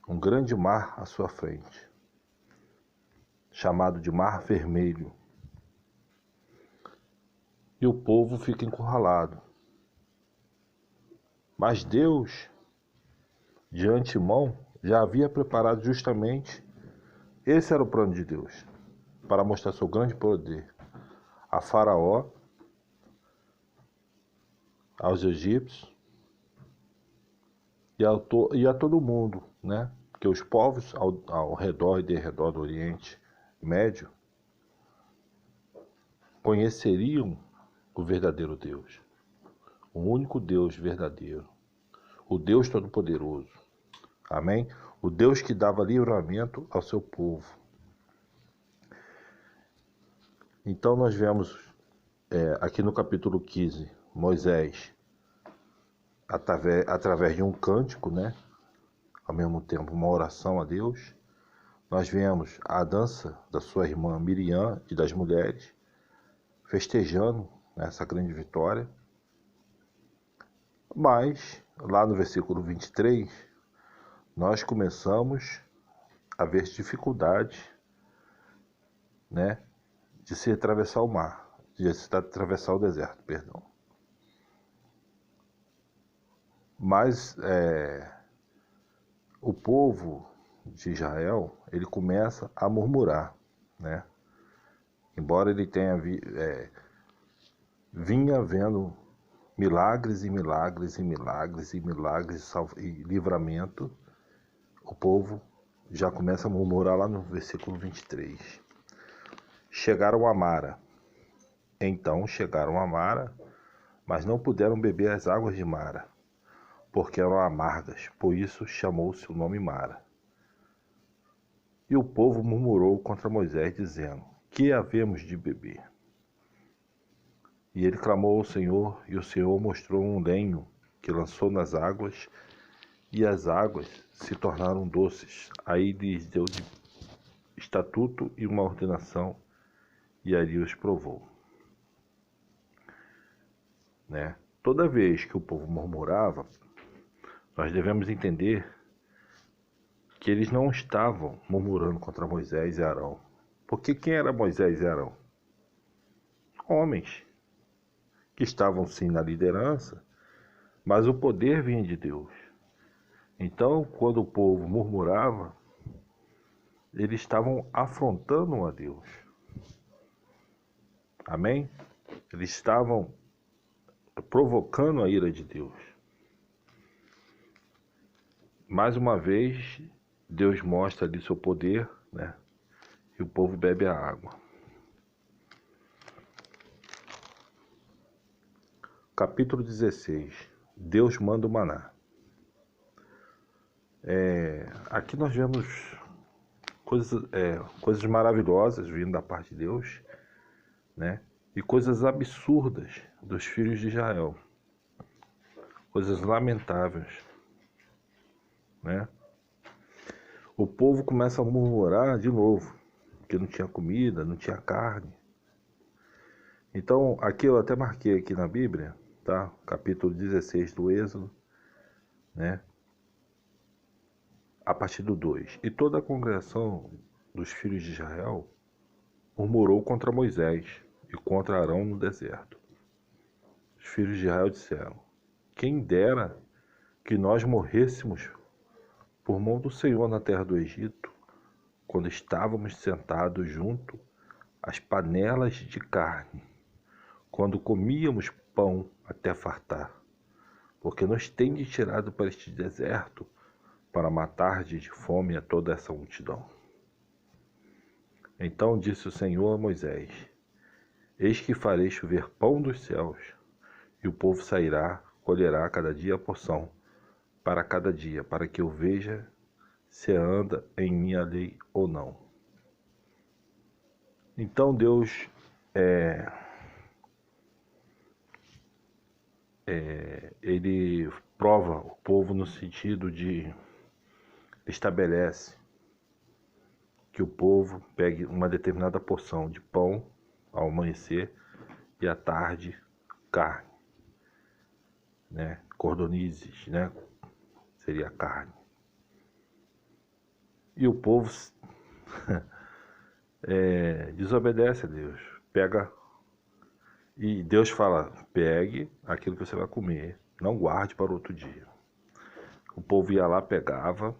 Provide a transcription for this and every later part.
um grande mar à sua frente, chamado de Mar Vermelho. E o povo fica encurralado. Mas Deus, de antemão, já havia preparado justamente, esse era o plano de Deus, para mostrar seu grande poder a Faraó, aos egípcios e a todo mundo, né? Porque os povos ao redor e de redor do Oriente Médio conheceriam o verdadeiro Deus, o único Deus verdadeiro, o Deus Todo-Poderoso. Amém? O Deus que dava livramento ao seu povo. Então nós vemos aqui no capítulo 15, Moisés, através de um cântico, né? Ao mesmo tempo uma oração a Deus. Nós vemos a dança da sua irmã Miriam e das mulheres, festejando essa grande vitória. Mas, lá no versículo 23, nós começamos a ver dificuldades, né, de se atravessar o mar, de se atravessar o deserto, perdão. Mas o povo de Israel, ele começa a murmurar, né? Embora ele tenha vinha vendo milagres e milagres e milagres e milagres e livramento, o povo já começa a murmurar lá no versículo 23. Chegaram a Mara. Então chegaram a Mara, mas não puderam beber as águas de Mara, porque eram amargas, por isso chamou-se o nome Mara. E o povo murmurou contra Moisés, dizendo: que havemos de beber? E ele clamou ao Senhor, e o Senhor mostrou um lenho que lançou nas águas, e as águas se tornaram doces. Aí lhes deu de estatuto e uma ordenação, e ali os provou. Né? Toda vez que o povo murmurava, nós devemos entender que eles não estavam murmurando contra Moisés e Arão. Porque quem era Moisés e Arão? Homens que estavam sim na liderança, mas o poder vinha de Deus. Então, quando o povo murmurava, eles estavam afrontando a Deus. Amém? Eles estavam provocando a ira de Deus. Mais uma vez, Deus mostra ali seu poder, né? E o povo bebe a água. Capítulo 16. Deus manda o maná. Aqui nós vemos coisas maravilhosas vindo da parte de Deus, né? E coisas absurdas dos filhos de Israel. Coisas lamentáveis, né? O povo começa a murmurar de novo, porque não tinha comida, não tinha carne. Então, aqui eu até marquei aqui na Bíblia, tá? Capítulo 16 do Êxodo, né? A partir do 2. E toda a congregação dos filhos de Israel murmurou contra Moisés e contra Arão no deserto. Os filhos de Israel disseram: quem dera que nós morrêssemos por mão do Senhor na terra do Egito, quando estávamos sentados junto às panelas de carne, quando comíamos pão até fartar, porque nos tende tirado para este deserto para matar de fome a toda essa multidão. Então disse o Senhor a Moisés: eis que farei chover pão dos céus, e o povo sairá, colherá cada dia a porção, para cada dia, para que eu veja se anda em minha lei ou não. Então Deus ele prova o povo no sentido de estabelece que o povo pegue uma determinada porção de pão ao amanhecer e à tarde carne, né? Cordonizes, né? Seria carne. E o povo desobedece a Deus. Pega, e Deus fala, pegue aquilo que você vai comer, não guarde para outro dia. O povo ia lá, pegava,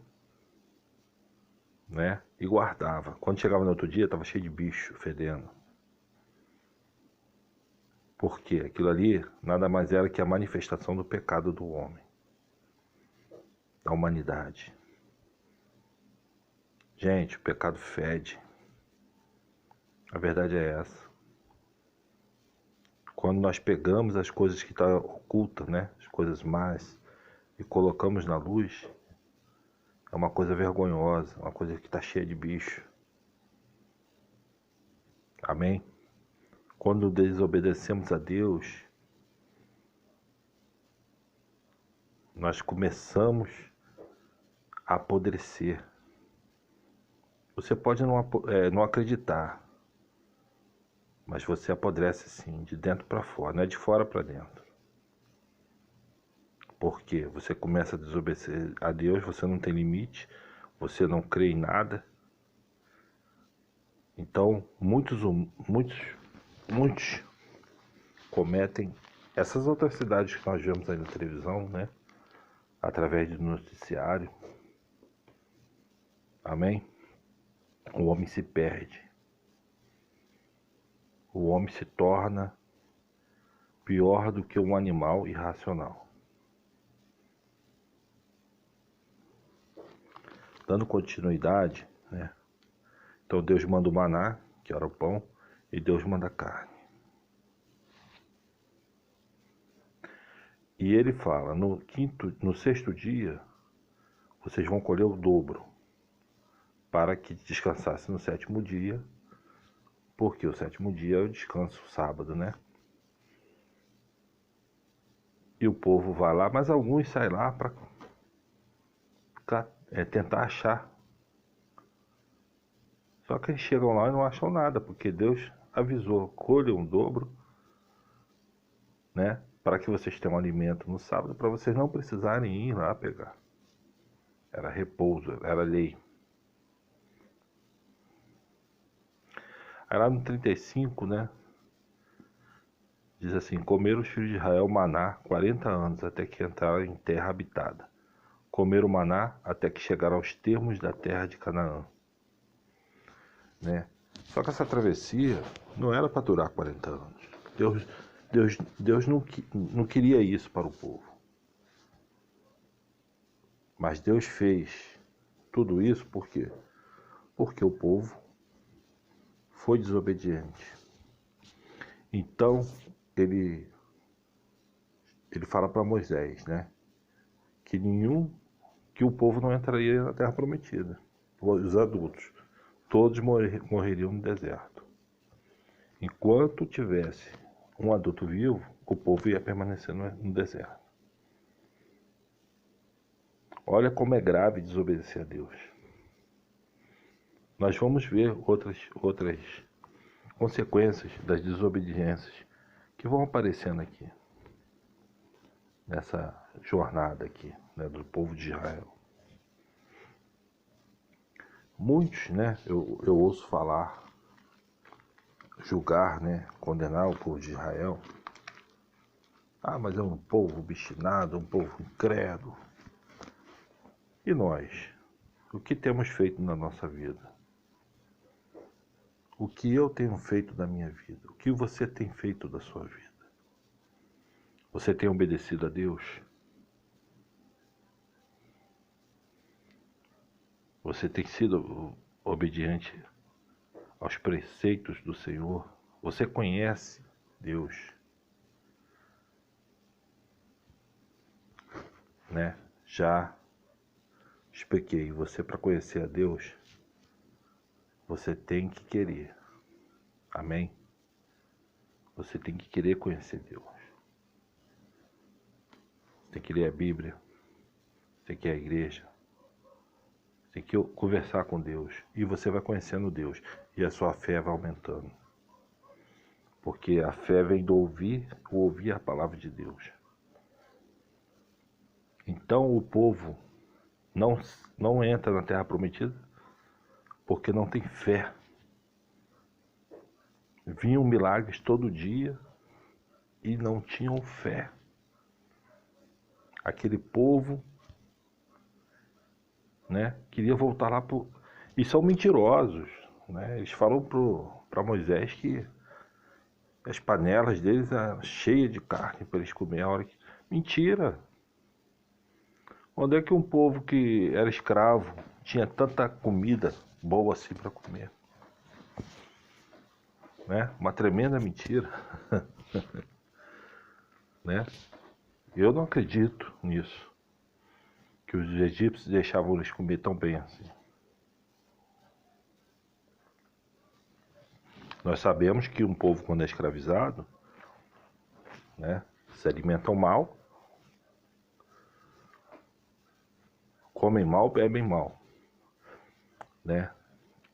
né, e guardava. Quando chegava no outro dia, estava cheio de bicho, fedendo. Por quê? Aquilo ali nada mais era que a manifestação do pecado do homem, da humanidade. Gente, o pecado fede. A verdade é essa. Quando nós pegamos as coisas que estão ocultas, né, as coisas más, e colocamos na luz, é uma coisa vergonhosa, uma coisa que está cheia de bicho. Amém? Quando desobedecemos a Deus, nós começamos a apodrecer. Você pode não acreditar, mas você apodrece sim, de dentro para fora, não é de fora para dentro. Porque você começa a desobedecer a Deus, você não tem limite, você não crê em nada. Então, muitos cometem essas atrocidades que nós vemos aí na televisão, né? Através do noticiário. Amém? O homem se perde. O homem se torna pior do que um animal irracional. Dando continuidade, né? Então Deus manda o maná, que era o pão, e Deus manda a carne. E ele fala, no sexto dia, vocês vão colher o dobro, para que descansasse no sétimo dia, porque o sétimo dia é o descanso, o sábado, né? E o povo vai lá, mas alguns saem lá para tentar achar. Só que eles chegam lá e não acham nada, porque Deus avisou, colham o dobro, né? Para que vocês tenham alimento no sábado, para vocês não precisarem ir lá pegar. Era repouso, era lei. Aí lá no 35, né? Diz assim, comeram os filhos de Israel maná 40 anos, até que entraram em terra habitada. Comeram maná até que chegaram aos termos da terra de Canaã. Né? Só que essa travessia não era para durar 40 anos. Deus não queria isso para o povo. Mas Deus fez tudo isso por quê? Porque o povo foi desobediente. Então, ele fala para Moisés, né? Que o povo não entraria na terra prometida. Os adultos, todos morreriam no deserto. Enquanto tivesse um adulto vivo, o povo ia permanecer no deserto. Olha como é grave desobedecer a Deus. Nós vamos ver outras consequências das desobediências que vão aparecendo aqui, nessa jornada aqui, né, do povo de Israel. Muitos, né, eu ouço falar, julgar, né, condenar o povo de Israel. Ah, mas é um povo obstinado, um povo incrédulo. E nós? O que temos feito na nossa vida? O que eu tenho feito da minha vida? O que você tem feito da sua vida? Você tem obedecido a Deus? Você tem sido obediente aos preceitos do Senhor? Você conhece Deus? Né? Já expliquei, você para conhecer a Deus, você tem que querer. Amém? Você tem que querer conhecer Deus. Você tem que ler a Bíblia. Você tem que ir à igreja. Você tem que conversar com Deus. E você vai conhecendo Deus. E a sua fé vai aumentando. Porque a fé vem do ouvir a palavra de Deus. Então o povo não entra na terra prometida porque não tem fé. Vinham milagres todo dia e não tinham fé. Aquele povo, né, queria voltar lá pro... E são mentirosos, né? Eles falam para Moisés que as panelas deles eram cheias de carne para eles comerem a hora que... Mentira! Onde é que um povo que era escravo tinha tanta comida boa assim para comer? Né? Uma tremenda mentira. Né? Eu não acredito nisso, que os egípcios deixavam eles comer tão bem assim. Nós sabemos que um povo, quando é escravizado, né, se alimentam mal, comem mal, bebem mal, né?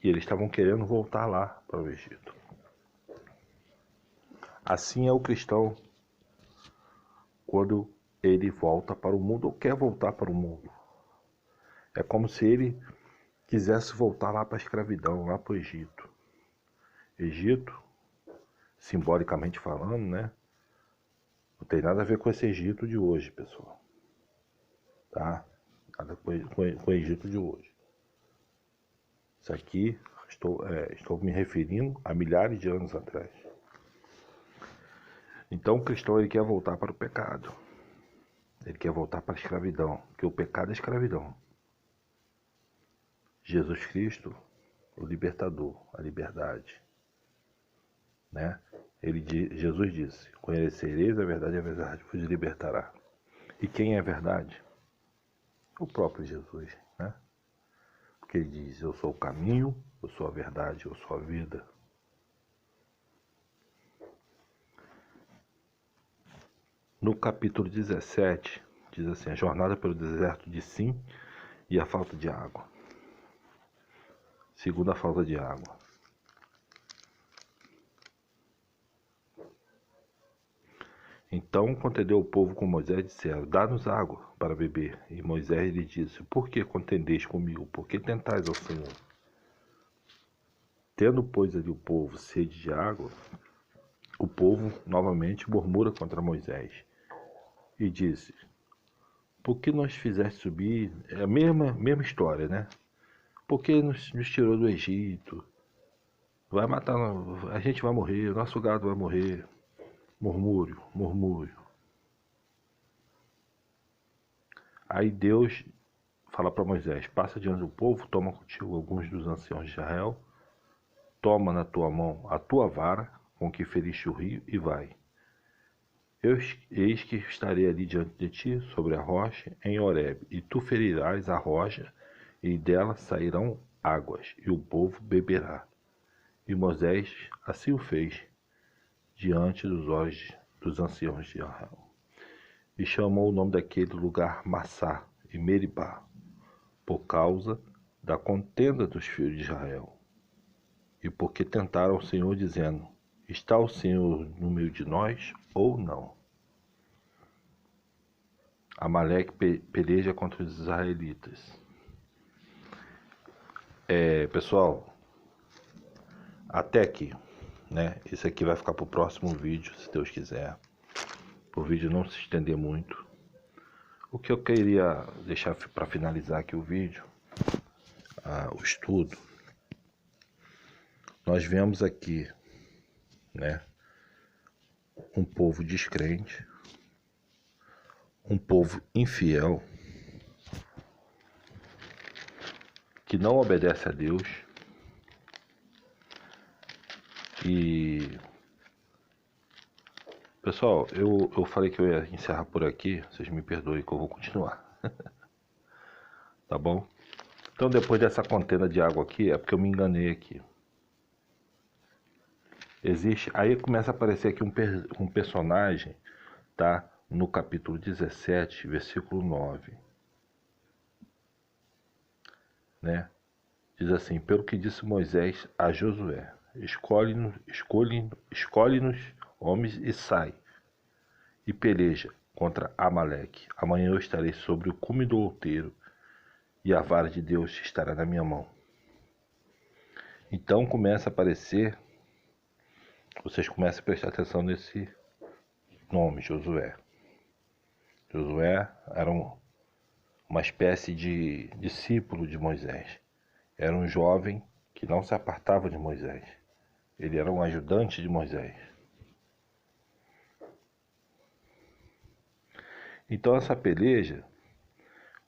E eles estavam querendo voltar lá para o Egito. Assim é o cristão quando ele volta para o mundo ou quer voltar para o mundo. É como se ele quisesse voltar lá para a escravidão, lá para o Egito. Egito, simbolicamente falando, né? Não tem nada a ver com esse Egito de hoje, pessoal. Tá? Nada com o Egito de hoje. Isso aqui, estou me referindo a milhares de anos atrás. Então o cristão ele quer voltar para o pecado. Ele quer voltar para a escravidão, porque o pecado é escravidão. Jesus Cristo, o libertador, a liberdade, né? Jesus disse: conhecereis a verdade vos libertará. E quem é a verdade? O próprio Jesus, né? Porque ele diz: eu sou o caminho, eu sou a verdade, eu sou a vida. No capítulo 17, diz assim: a jornada pelo deserto de Sim e a falta de água. Segundo a falta de água. Então contendeu o povo com Moisés e disseram: dá-nos água para beber. E Moisés lhe disse: por que contendeis comigo? Por que tentais ao Senhor? Tendo, pois, ali o povo sede de água, o povo novamente murmura contra Moisés. E disse: por que nos fizeste subir? É a mesma história, né? Por que nos tirou do Egito? Vai matar, a gente vai morrer, o nosso gado vai morrer. Murmúrio, murmúrio. Aí Deus fala para Moisés: passa diante do povo, toma contigo alguns dos anciãos de Israel, toma na tua mão a tua vara com que feriste o rio e vai. Eis que estarei ali diante de ti, sobre a rocha, em Horebe, e tu ferirás a rocha, e dela sairão águas, e o povo beberá. E Moisés assim o fez, diante dos olhos dos anciãos de Israel. E chamou o nome daquele lugar Massá e Meribá, por causa da contenda dos filhos de Israel. E porque tentaram o Senhor, dizendo: está o Senhor no meio de nós ou não? Amaleque peleja contra os israelitas. Pessoal, até aqui, né? Esse aqui vai ficar para o próximo vídeo, se Deus quiser. Para o vídeo não se estender muito. O que eu queria deixar para finalizar aqui o vídeo, o estudo, nós vemos aqui, né, um povo descrente, um povo infiel, que não obedece a Deus. E pessoal, eu falei que eu ia encerrar por aqui, vocês me perdoem que eu vou continuar. Tá bom? Então depois dessa contenda de água aqui, é porque eu me enganei aqui. Existe, aí começa a aparecer aqui um personagem, tá? No capítulo 17, versículo 9. Né? Diz assim: pelo que disse Moisés a Josué: escolhe-nos homens e sai, e peleja contra Amaleque. Amanhã eu estarei sobre o cume do outeiro, e a vara de Deus estará na minha mão. Então começa a aparecer, vocês começam a prestar atenção nesse nome, Josué. Josué era uma espécie de discípulo de Moisés. Era um jovem que não se apartava de Moisés. Ele era um ajudante de Moisés. Então essa peleja,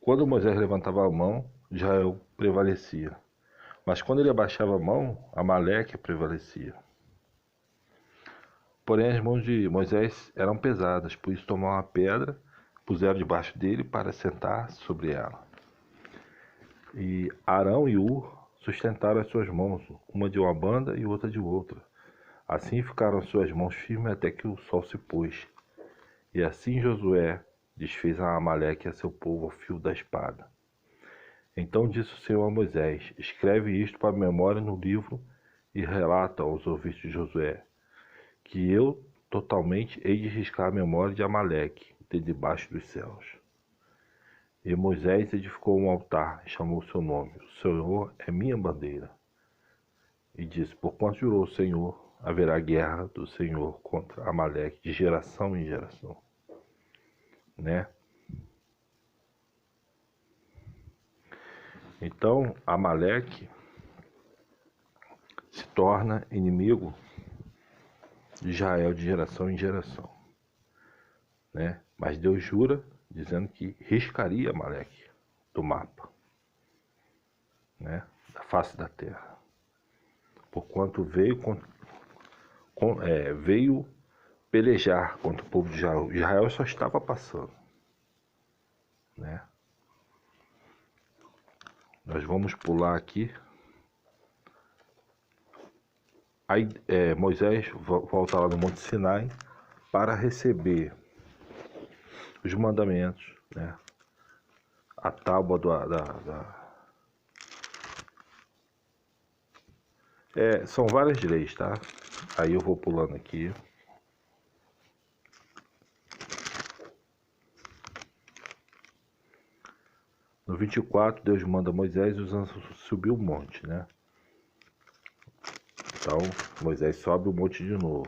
quando Moisés levantava a mão, Israel prevalecia. Mas quando ele abaixava a mão, Amaleque prevalecia. Porém as mãos de Moisés eram pesadas, por isso tomaram uma pedra, puseram debaixo dele para sentar sobre ela. E Arão e Ur sustentaram as suas mãos, uma de uma banda e outra de outra. Assim ficaram as suas mãos firmes até que o sol se pôs. E assim Josué desfez a Amaleque e a seu povo ao fio da espada. Então disse o Senhor a Moisés: escreve isto para a memória no livro e relata aos ouvintes de Josué, que eu totalmente hei de riscar a memória de Amaleque de debaixo dos céus. E Moisés edificou um altar e chamou o seu nome: o Senhor é minha bandeira. E disse: porquanto jurou o Senhor, haverá guerra do Senhor contra Amaleque de geração em geração. Né? Então Amaleque se torna inimigo de Israel de geração em geração, né? Mas Deus jura, dizendo que riscaria Amaleque do mapa, né? Da face da terra, porquanto veio pelejar contra o povo de Israel. Israel só estava passando, né? Nós vamos pular aqui. Aí Moisés volta lá no Monte Sinai para receber os mandamentos, né? A tábua são várias leis, tá? Aí eu vou pulando aqui. No 24, Deus manda Moisés e os anjos subir o monte, né? Então, Moisés sobe o monte de novo.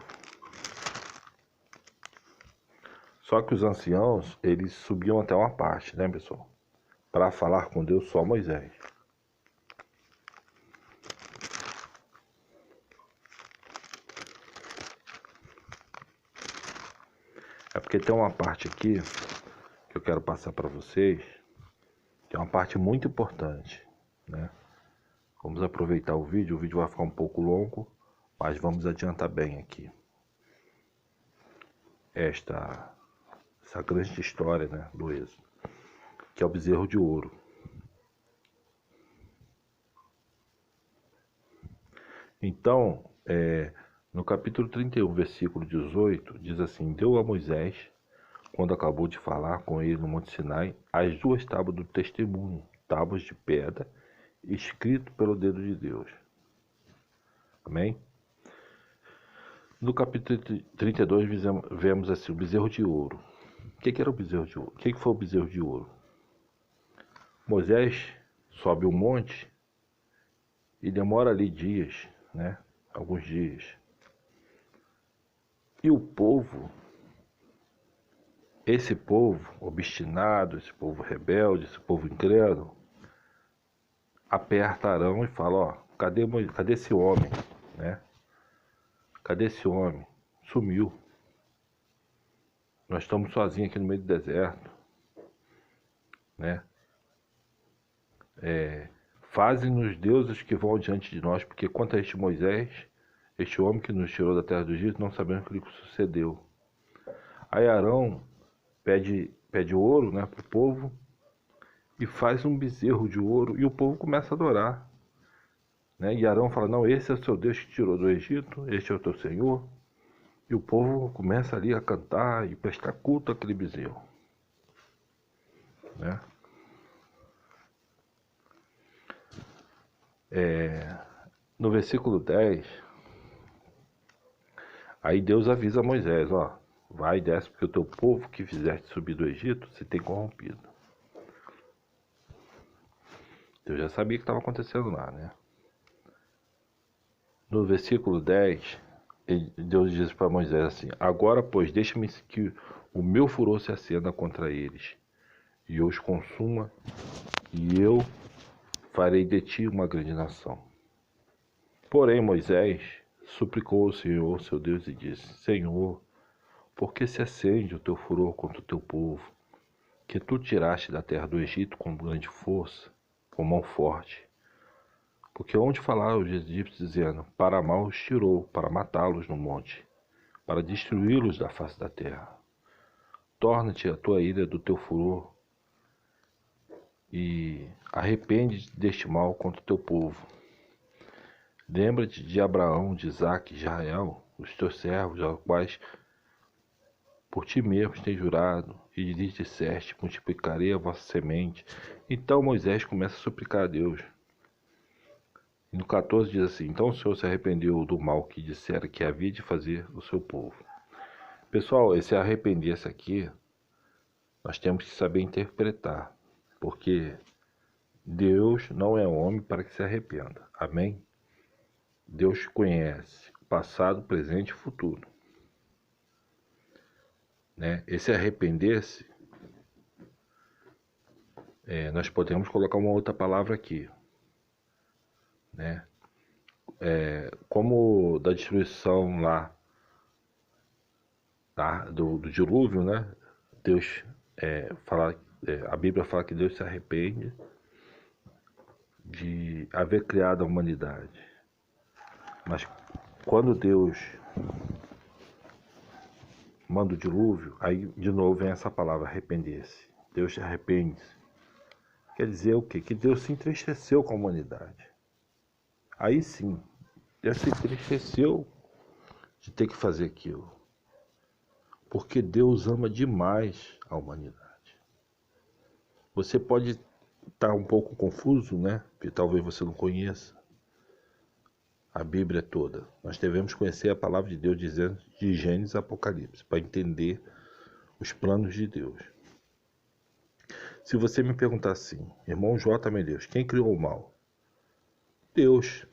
Só que os anciãos, eles subiam até uma parte, né, pessoal? Para falar com Deus, só Moisés. É porque tem uma parte aqui que eu quero passar para vocês, que é uma parte muito importante, né? Vamos aproveitar o vídeo vai ficar um pouco longo, mas vamos adiantar bem aqui. Essa grande história, né, do Êxodo, que é o bezerro de ouro. Então, no capítulo 31, versículo 18, diz assim: deu a Moisés, quando acabou de falar com ele no Monte Sinai, as 2 tábuas do testemunho, tábuas de pedra, escrito pelo dedo de Deus. Amém? No capítulo 32, vemos assim, o bezerro de ouro. O que era o bezerro de ouro? O que foi o bezerro de ouro? Moisés sobe o monte e demora ali dias, né? Alguns dias. E o povo, esse povo obstinado, esse povo rebelde, esse povo incrédulo, aperta Arão e fala: ó, cadê esse homem, né? Cadê esse homem? Sumiu. Nós estamos sozinhos aqui no meio do deserto, né? Fazem-nos deuses que vão diante de nós, porque quanto a este Moisés, este homem que nos tirou da terra do Egito, não sabemos o que lhe sucedeu. Aí Arão pede ouro, né, para o povo e faz um bezerro de ouro e o povo começa a adorar, né? E Arão fala: não, esse é o seu Deus que tirou do Egito, este é o teu Senhor. E o povo começa ali a cantar e prestar culto àquele bezerro, né? No versículo 10, aí Deus avisa a Moisés: ó, vai e desce, porque o teu povo que fizeste subir do Egito se tem corrompido. Deus já sabia o que estava acontecendo lá, né? No versículo 10, Deus diz para Moisés assim: agora, pois, deixa-me que o meu furor se acenda contra eles, e eu os consuma, e eu farei de ti uma grande nação. Porém, Moisés suplicou ao Senhor, seu Deus, e disse: Senhor, por que se acende o teu furor contra o teu povo, que tu tiraste da terra do Egito com grande força, com mão forte? Porque onde falaram os egípcios, dizendo: para mal os tirou, para matá-los no monte, para destruí-los da face da terra. Torna-te a tua ira do teu furor, e arrepende deste mal contra o teu povo. Lembra-te de Abraão, de Isaque e de Israel, os teus servos, aos quais por ti mesmo tens jurado, e lhes disseste: multiplicarei a vossa semente. Então Moisés começa a suplicar a Deus. E no 14 diz assim: então o Senhor se arrependeu do mal que dissera que havia de fazer o seu povo. Pessoal, esse arrepender-se aqui, nós temos que saber interpretar, porque Deus não é homem para que se arrependa. Amém? Deus conhece o passado, presente e futuro. Né? Esse arrepender-se, nós podemos colocar uma outra palavra aqui. Né? Como da destruição lá, tá? do dilúvio, né? Deus a Bíblia fala que Deus se arrepende de haver criado a humanidade. Mas quando Deus manda o dilúvio, aí de novo vem essa palavra, arrepender-se. Deus se arrepende. Quer dizer o quê? Que Deus se entristeceu com a humanidade. Aí sim, Deus se entristeceu de ter que fazer aquilo. Porque Deus ama demais a humanidade. Você pode estar um pouco confuso, né? Porque talvez você não conheça a Bíblia toda. Nós devemos conhecer a palavra de Deus dizendo de Gênesis a Apocalipse, para entender os planos de Deus. Se você me perguntar assim, irmão J. Medeiros, quem criou o mal? Deus.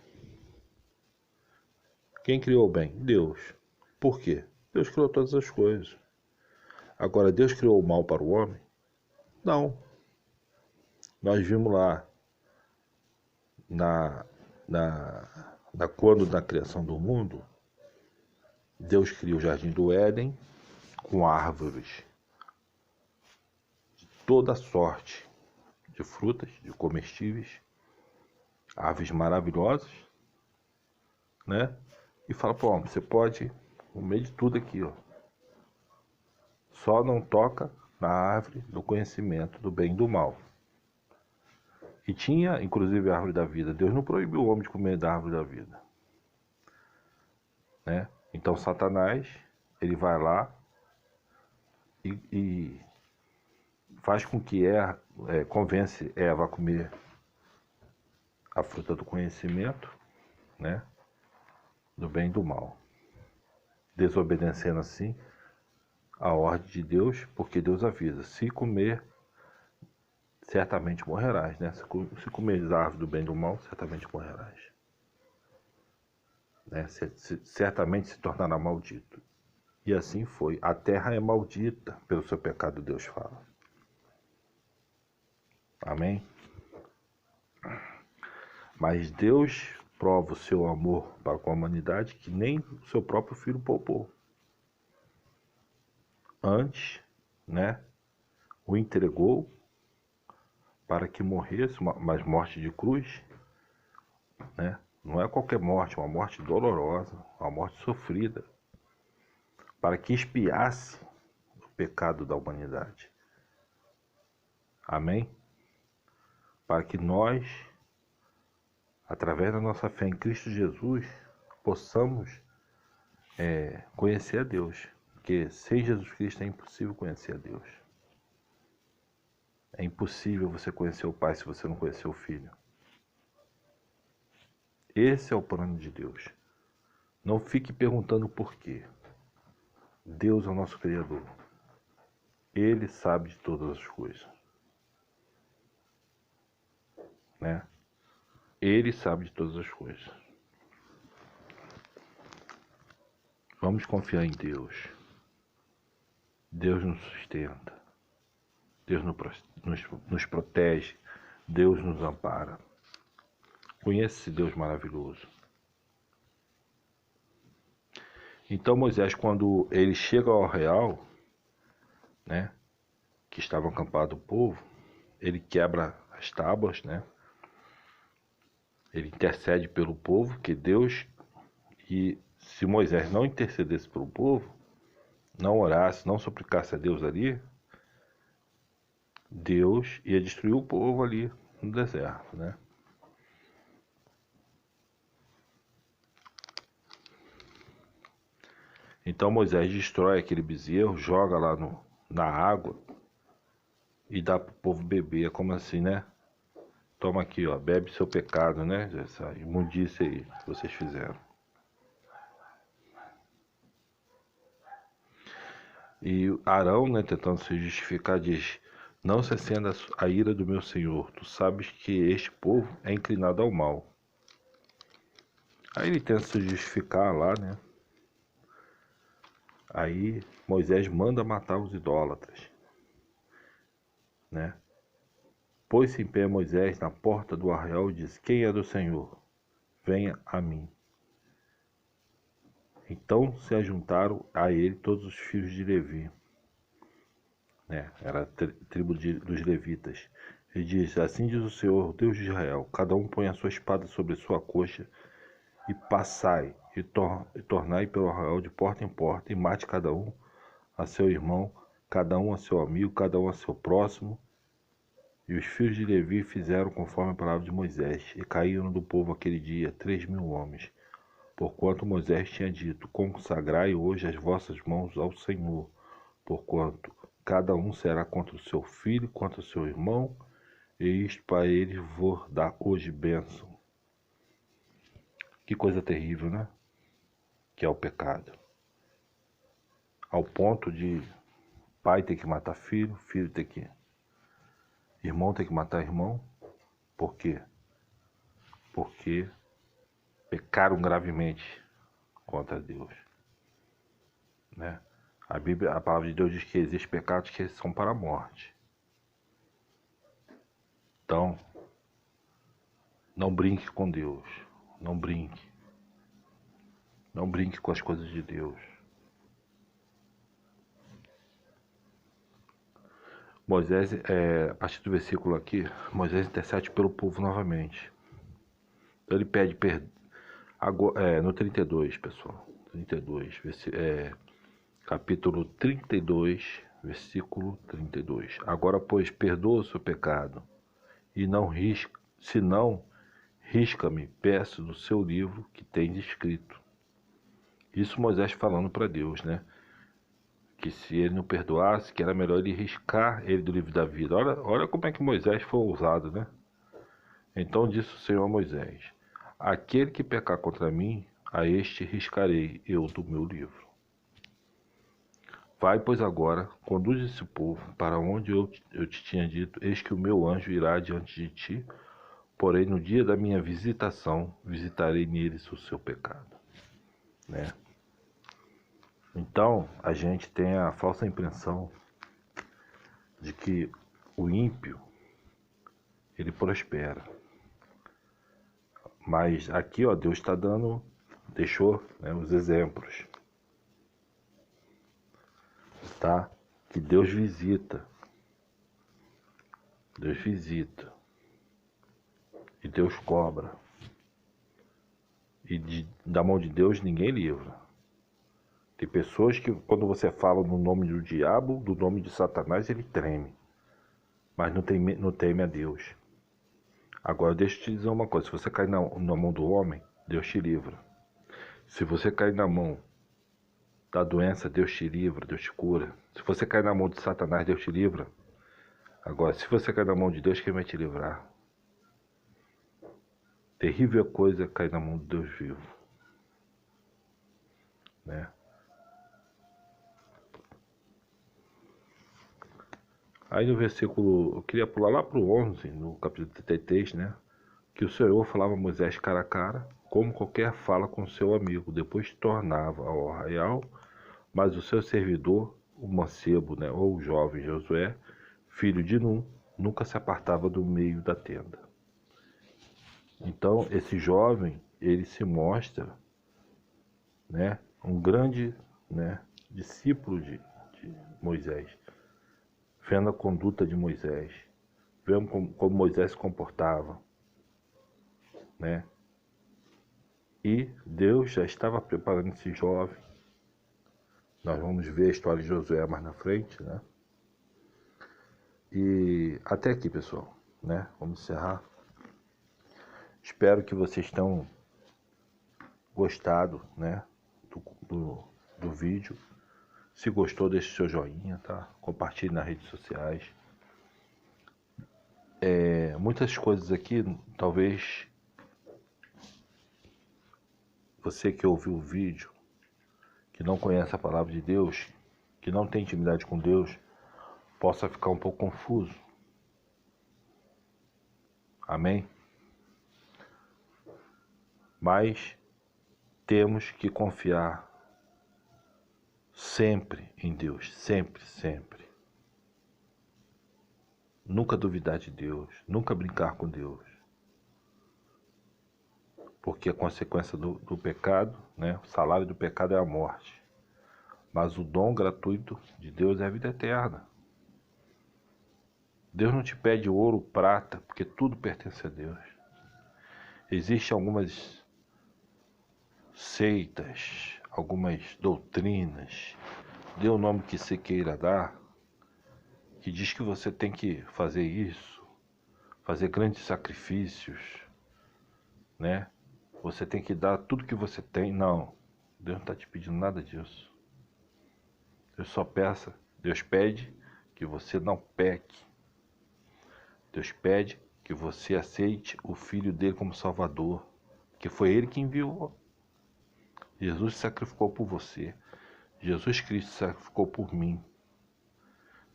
Quem criou o bem? Deus. Por quê? Deus criou todas as coisas. Agora, Deus criou o mal para o homem? Não. Nós vimos lá, quando na criação do mundo, Deus cria o jardim do Éden com árvores de toda sorte de frutas, de comestíveis, árvores maravilhosas, né? E fala para o homem: você pode comer de tudo aqui, ó. Só não toca na árvore do conhecimento do bem e do mal. E tinha, inclusive, a árvore da vida. Deus não proibiu o homem de comer da árvore da vida. Né? Então Satanás, ele vai lá e faz com que convence Eva a comer a fruta do conhecimento, né? Do bem e do mal. Desobedecendo assim a ordem de Deus, porque Deus avisa: se comer, certamente morrerás, né? Se comeres a árvore do bem e do mal, certamente morrerás. Né? Certamente se tornará maldito. E assim foi. A terra é maldita pelo seu pecado, Deus fala. Amém? Mas Deus prova o seu amor para com a humanidade que nem o seu próprio filho poupou. Antes, né, o entregou para que morresse, mas morte de cruz, né? Não é qualquer morte, é uma morte dolorosa, uma morte sofrida, para que expiasse o pecado da humanidade. Amém? Para que nós, através da nossa fé em Cristo Jesus, possamos conhecer a Deus. Porque sem Jesus Cristo é impossível conhecer a Deus. É impossível você conhecer o Pai se você não conhecer o Filho. Esse é o plano de Deus. Não fique perguntando por quê. Deus é o nosso Criador. Ele sabe de todas as coisas. Né? Ele sabe de todas as coisas. Vamos confiar em Deus. Deus nos sustenta. Deus nos protege. Deus nos ampara. Conheça esse Deus maravilhoso. Então Moisés, quando ele chega ao arraial, né, que estava acampado o povo, ele quebra as tábuas, né? Ele intercede pelo povo, que Deus, e se Moisés não intercedesse pelo povo, não orasse, não suplicasse a Deus ali, Deus ia destruir o povo ali no deserto, né? Então Moisés destrói aquele bezerro, joga lá na água e dá para o povo beber. Como assim, né? Toma aqui, ó, bebe seu pecado, né? Essa imundícia aí que vocês fizeram. E Arão, né, tentando se justificar, diz: não se acenda a ira do meu Senhor, tu sabes que este povo é inclinado ao mal. Aí ele tenta se justificar lá, né? Aí Moisés manda matar os idólatras, né? Pôs-se em pé Moisés na porta do arraial e disse: quem é do Senhor? Venha a mim. Então se ajuntaram a ele todos os filhos de Levi, né? Era a tribo dos levitas. Ele diz: assim diz o Senhor, Deus de Israel, cada um põe a sua espada sobre sua coxa e passai e tornai pelo arraial de porta em porta e mate cada um a seu irmão, cada um a seu amigo, cada um a seu próximo. E os filhos de Levi fizeram conforme a palavra de Moisés, e caíram do povo aquele dia 3.000 homens, porquanto Moisés tinha dito: consagrai hoje as vossas mãos ao Senhor, porquanto cada um será contra o seu filho, contra o seu irmão, e isto para eles vou dar hoje bênção. Que coisa terrível, né? Que é o pecado. Ao ponto de pai ter que matar filho, filho ter que... irmão ter que matar irmão. Por quê? Porque pecaram gravemente contra Deus, né? A Bíblia, a palavra de Deus diz que existem pecados que são para a morte. Então, não brinque com Deus. Não brinque. Não brinque com as coisas de Deus. Moisés, a partir do versículo aqui, Moisés intercede pelo povo novamente. Então ele pede perdão. No 32, pessoal. 32, capítulo 32, versículo 32. Agora, pois, perdoa o seu pecado, e não risca, se não, risca-me, peço do seu livro que tens escrito. Isso Moisés falando para Deus, né? Que se ele não perdoasse, que era melhor ele riscar ele do livro da vida. Olha como é que Moisés foi ousado, né? Então disse o Senhor a Moisés: aquele que pecar contra mim, a este riscarei eu do meu livro. Vai, pois, agora, conduz esse povo para onde eu te tinha dito, eis que o meu anjo irá diante de ti, porém no dia da minha visitação, visitarei neles o seu pecado, né? Então, a gente tem a falsa impressão de que o ímpio, ele prospera. Mas aqui, ó, Deus está deixou, né, os exemplos, tá? Que Deus visita. Deus visita. E Deus cobra. E da mão de Deus ninguém livra. Tem pessoas que, quando você fala no nome do diabo, do nome de Satanás, ele treme. Mas não teme a Deus. Agora, deixa eu te dizer uma coisa. Se você cair na mão do homem, Deus te livra. Se você cair na mão da doença, Deus te livra, Deus te cura. Se você cair na mão de Satanás, Deus te livra. Agora, se você cair na mão de Deus, quem vai te livrar? Terrível coisa é cair na mão de Deus vivo, né? Aí no versículo, eu queria pular lá para o 11, no capítulo 33, né? Que o Senhor falava a Moisés cara a cara, como qualquer fala com seu amigo. Depois tornava ao arraial, mas o seu servidor, o mancebo, né, ou o jovem Josué, filho de Num, nunca se apartava do meio da tenda. Então, esse jovem, ele se mostra, né, um grande, né, discípulo de Moisés, vendo a conduta de Moisés, vendo como Moisés se comportava, né? E Deus já estava preparando esse jovem. Nós vamos ver a história de Josué mais na frente, né? E até aqui, pessoal, né? Vamos encerrar. Espero que vocês tenham gostado, né? Do vídeo. Se gostou, deixe seu joinha, tá? Compartilhe nas redes sociais. Muitas coisas aqui, talvez você que ouviu o vídeo, que não conhece a palavra de Deus, que não tem intimidade com Deus, possa ficar um pouco confuso. Amém? Mas temos que confiar sempre em Deus, sempre, sempre. Nunca duvidar de Deus, nunca brincar com Deus. Porque a consequência do pecado, né, o salário do pecado é a morte. Mas o dom gratuito de Deus é a vida eterna. Deus não te pede ouro, prata, porque tudo pertence a Deus. Existem algumas seitas, algumas doutrinas, dê o nome que você queira dar, que diz que você tem que fazer isso, fazer grandes sacrifícios, né? Você tem que dar tudo que você tem. Não, Deus não está te pedindo nada disso. Deus pede que você não peque. Deus pede que você aceite o Filho dele como Salvador, que foi ele que enviou. Jesus se sacrificou por você. Jesus Cristo se sacrificou por mim.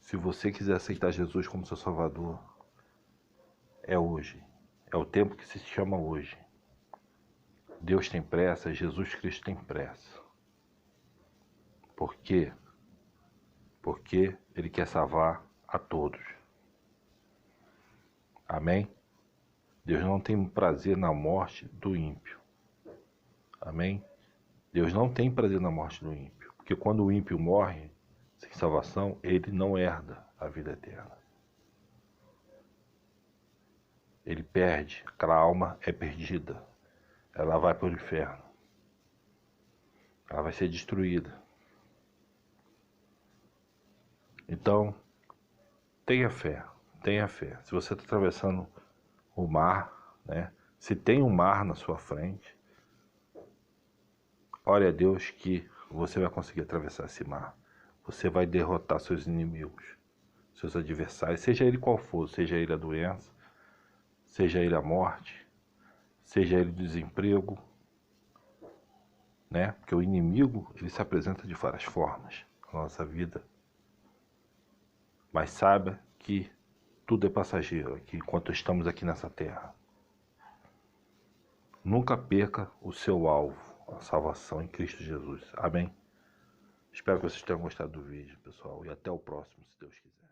Se você quiser aceitar Jesus como seu Salvador, é hoje. É o tempo que se chama hoje. Deus tem pressa, Jesus Cristo tem pressa. Por quê? Porque Ele quer salvar a todos. Amém? Deus não tem prazer na morte do ímpio. Amém? Deus não tem prazer na morte do ímpio. Porque quando o ímpio morre sem salvação, ele não herda a vida eterna. Ele perde, aquela alma é perdida. Ela vai para o inferno. Ela vai ser destruída. Então, tenha fé, tenha fé. Se você está atravessando o mar, né? Se tem um mar na sua frente, ore a Deus que você vai conseguir atravessar esse mar. Você vai derrotar seus inimigos, seus adversários, seja ele qual for, seja ele a doença, seja ele a morte, seja ele o desemprego, né? Porque o inimigo, ele se apresenta de várias formas na nossa vida. Mas saiba que tudo é passageiro aqui, enquanto estamos aqui nessa terra. Nunca perca o seu alvo, a salvação em Cristo Jesus. Amém? Espero que vocês tenham gostado do vídeo, pessoal. E até o próximo, se Deus quiser.